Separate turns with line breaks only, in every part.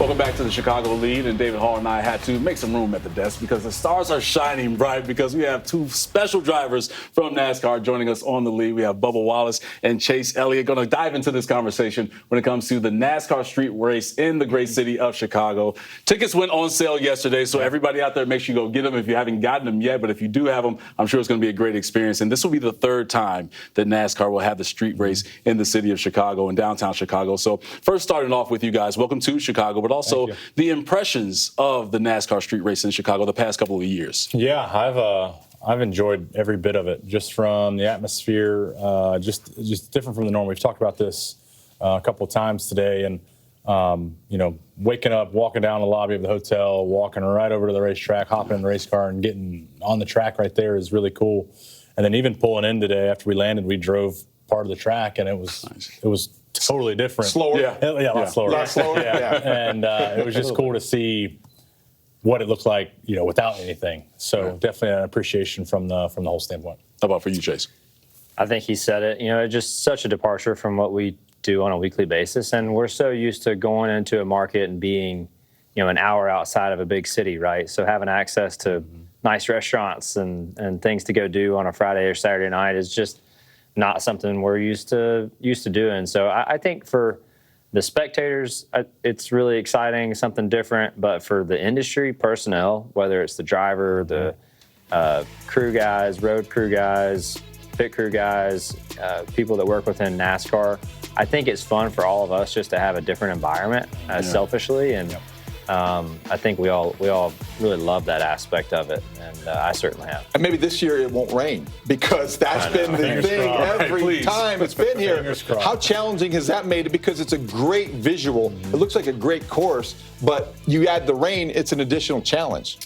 Welcome back to the Chicago Lead, and David Hall and I had to make some room at the desk because the stars are shining bright because we have two special drivers from NASCAR joining us on the lead. We have Bubba Wallace and Chase Elliott. Going to dive into this conversation when it comes to the NASCAR street race in the great city of Chicago. Tickets went on sale yesterday, so everybody out there, make sure you go get them if you haven't gotten them yet. But if you do have them, I'm sure it's going to be a great experience. And this will be the third time that NASCAR will have the street race in the city of Chicago, in downtown Chicago. So first, starting off with you guys, welcome to Chicago, but also the impressions of the NASCAR street race in Chicago the past couple of years.
Yeah, I've enjoyed every bit of it, just from the atmosphere, just different from the norm. We've talked about this a couple of times today, and waking up, walking down the lobby of the hotel, walking right over to the racetrack, hopping in the race car, and getting on the track right there is really cool. And then even pulling in today after we landed, we drove part of the track, and it was totally different.
Slower?
Yeah, a lot slower.
A lot slower?
Yeah. And it was just cool to see what it looked like, without anything. So definitely an appreciation from the whole standpoint.
How about for you, Chase?
I think he said it. It's just such a departure from what we do on a weekly basis. And we're so used to going into a market and being, an hour outside of a big city, right? So having access to nice restaurants and things to go do on a Friday or Saturday night is just not something we're used to doing. So I think for the spectators, it's really exciting, something different. But for the industry personnel, whether it's the driver, the crew guys, road crew guys, pit crew guys, people that work within NASCAR, I think it's fun for all of us just to have a different environment, selfishly. And I think we all really love that aspect of it, and I certainly have.
And maybe this year it won't rain, because that's been the thing every time it's been here. How challenging has that made it? Because it's a great visual. It looks like a great course, but you add the rain, it's an additional challenge.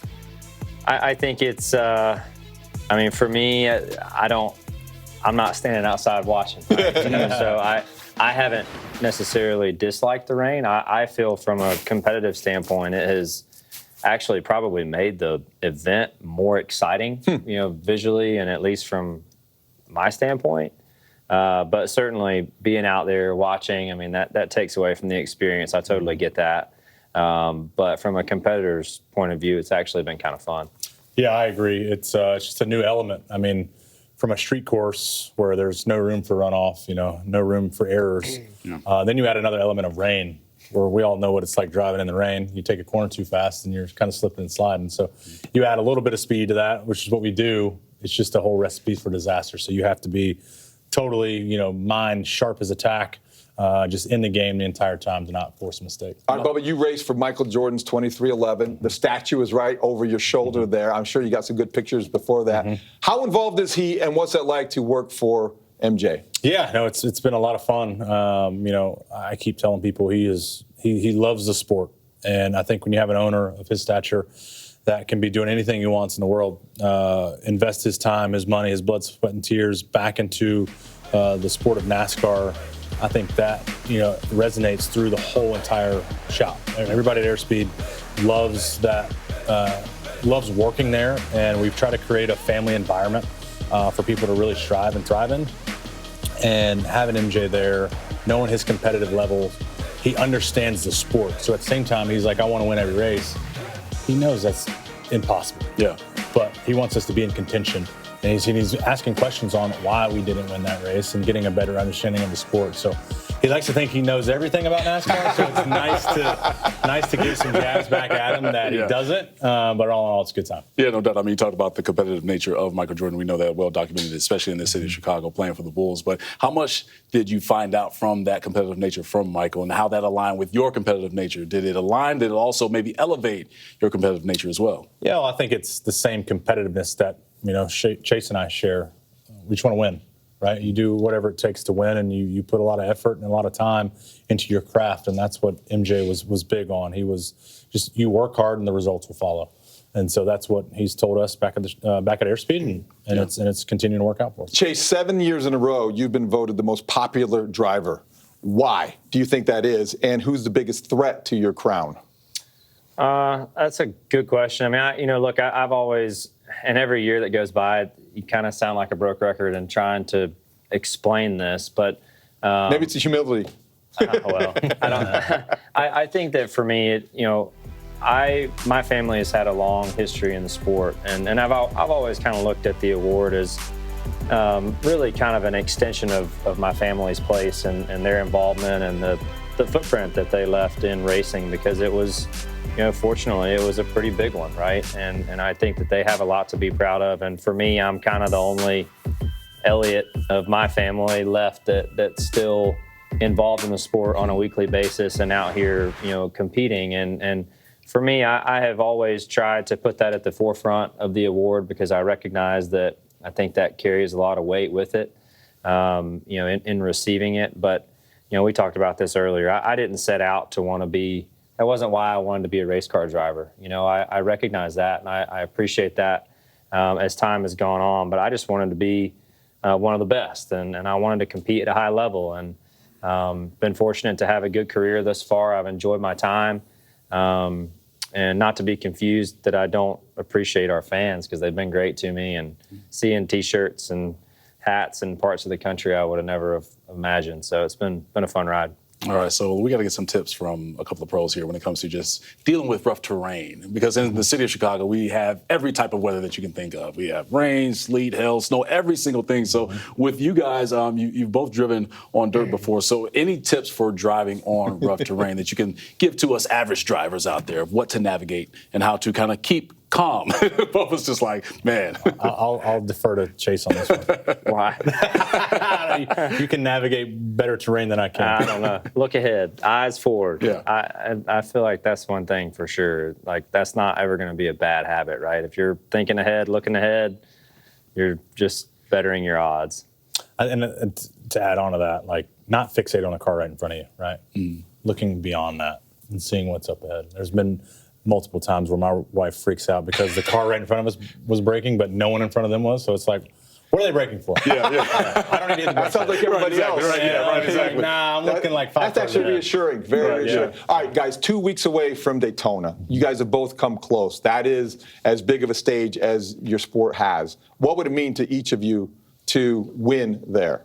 I think it's, for me, I'm not standing outside watching. Right? So I haven't necessarily disliked the rain. I feel from a competitive standpoint, it has actually probably made the event more exciting, visually, and at least from my standpoint. But certainly being out there watching, that takes away from the experience. I totally get that. But from a competitor's point of view, it's actually been kind of fun.
Yeah, I agree. It's just a new element. From a street course where there's no room for runoff, no room for errors. Then you add another element of rain, where we all know what it's like driving in the rain. You take a corner too fast and you're kind of slipping and sliding. So you add a little bit of speed to that, which is what we do. It's just a whole recipe for disaster. So you have to be totally, mind sharp as a tack, just in the game the entire time to not force a mistake.
All right, Bubba, you raced for Michael Jordan's 2311. The statue is right over your shoulder there. I'm sure you got some good pictures before that. How involved is he, and what's it like to work for MJ?
Yeah, no, it's been a lot of fun. I keep telling people he loves the sport, and I think when you have an owner of his stature that can be doing anything he wants in the world, invest his time, his money, his blood, sweat, and tears back into the sport of NASCAR, I think that resonates through the whole entire shop. Everybody at Airspeed loves that, loves working there, and we've tried to create a family environment for people to really strive and thrive in. And having MJ there, knowing his competitive level, he understands the sport. So at the same time, he's like, I want to win every race. He knows that's impossible.
Yeah.
But he wants us to be in contention. And he's asking questions on why we didn't win that race and getting a better understanding of the sport. So he likes to think he knows everything about NASCAR, so it's nice to give some jabs back at him that he doesn't. But all in all, it's a good time.
Yeah, no doubt. You talked about the competitive nature of Michael Jordan. We know that well documented, especially in the city of Chicago, playing for the Bulls. But how much did you find out from that competitive nature from Michael, and how that aligned with your competitive nature? Did it align? Did it also maybe elevate your competitive nature as well?
Yeah, well, I think it's the same competitiveness that Chase and I share. We just want to win, right? You do whatever it takes to win, and you put a lot of effort and a lot of time into your craft, and that's what MJ was big on. He was just, you work hard and the results will follow. And so that's what he's told us back at Airspeed, and it's continuing to work out for us.
Chase, 7 years in a row, you've been voted the most popular driver. Why do you think that is, and who's the biggest threat to your crown?
That's a good question. I've always, and every year that goes by, you kind of sound like a broke record in trying to explain this, but
maybe it's a humility
Well, I don't. I think that for me, my family has had a long history in the sport, and I've always kind of looked at the award as really kind of an extension of my family's place and their involvement and the footprint that they left in racing, because it was, fortunately, it was a pretty big one, right? And I think that they have a lot to be proud of. And for me, I'm kind of the only Elliott of my family left that's still involved in the sport on a weekly basis and out here, competing. And for me, I have always tried to put that at the forefront of the award, because I recognize that I think that carries a lot of weight with it, in receiving it. But, we talked about this earlier. I didn't set out to want to be, that wasn't why I wanted to be a race car driver. I recognize that, and I appreciate that as time has gone on. But I just wanted to be one of the best, and I wanted to compete at a high level. And been fortunate to have a good career thus far. I've enjoyed my time. And not to be confused that I don't appreciate our fans, because they've been great to me, and seeing T-shirts and hats in parts of the country I would have never have imagined. So it's been a fun ride.
All right, so we got to get some tips from a couple of pros here when it comes to just dealing with rough terrain, because in the city of Chicago, we have every type of weather that you can think of. We have rain, sleet, hail, snow, every single thing. So with you guys, you've both driven on dirt before. So any tips for driving on rough terrain that you can give to us average drivers out there of what to navigate and how to kind of keep calm? Bubba's just like, man.
I'll defer to Chase on this one.
Why?
You can navigate better terrain than I can.
I don't know. Look ahead, eyes forward.
Yeah.
I feel like that's one thing for sure. Like, that's not ever going to be a bad habit, right? If you're thinking ahead, looking ahead, you're just bettering your odds.
And to add on to that, like, not fixate on a car right in front of you, right? Looking beyond that and seeing what's up ahead. There's been multiple times where my wife freaks out because the car right in front of us was braking, but no one in front of them was. So it's like, what are they braking for?
Yeah.
I don't need to.
That sounds like everybody else.
Exactly.
Nah, I'm looking like 5
That's actually reassuring, very reassuring.
Yeah.
All right, guys, 2 weeks away from Daytona. You guys have both come close. That is as big of a stage as your sport has. What would it mean to each of you to win there?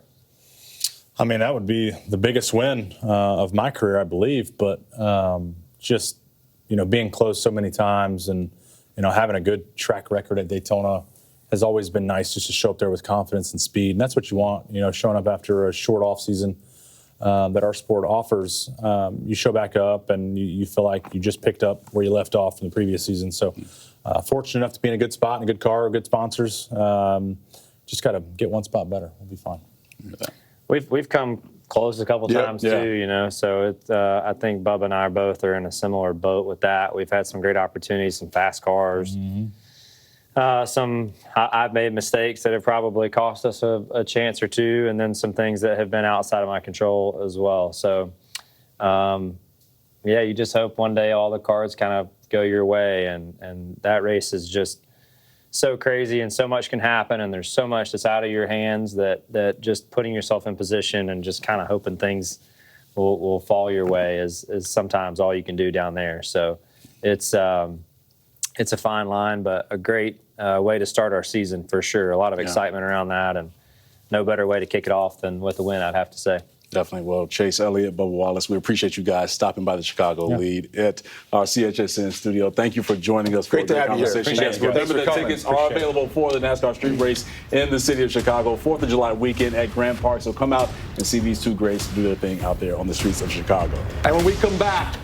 I mean, that would be the biggest win of my career, I believe. But just, being close so many times and, having a good track record at Daytona has always been nice, just to show up there with confidence and speed. And that's what you want, showing up after a short off season that our sport offers. You show back up and you feel like you just picked up where you left off from the previous season. So fortunate enough to be in a good spot, in a good car, good sponsors. Just got to get one spot better. We'll be fine.
We've come close a couple times too, so it's, I think Bubba and I both are in a similar boat with that. We've had some great opportunities, some fast cars. I've made mistakes that have probably cost us a chance or two, and then some things that have been outside of my control as well. So, you just hope one day all the cards kind of go your way, and that race is just so crazy, and so much can happen, and there's so much that's out of your hands that just putting yourself in position and just kind of hoping things will fall your way is sometimes all you can do down there. So it's a fine line, but a great way to start our season for sure. A lot of excitement around that, and no better way to kick it off than with a win, I'd have to say.
Definitely. Well, Chase Elliott, Bubba Wallace, we appreciate you guys stopping by the Chicago Lead at our CHSN studio. Thank you for joining us.
Great
for
to have you here.
Yes, remember that tickets are available for the NASCAR Street Race in the city of Chicago, 4th of July weekend at Grant Park. So come out and see these two greats do their thing out there on the streets of Chicago.
And when we come back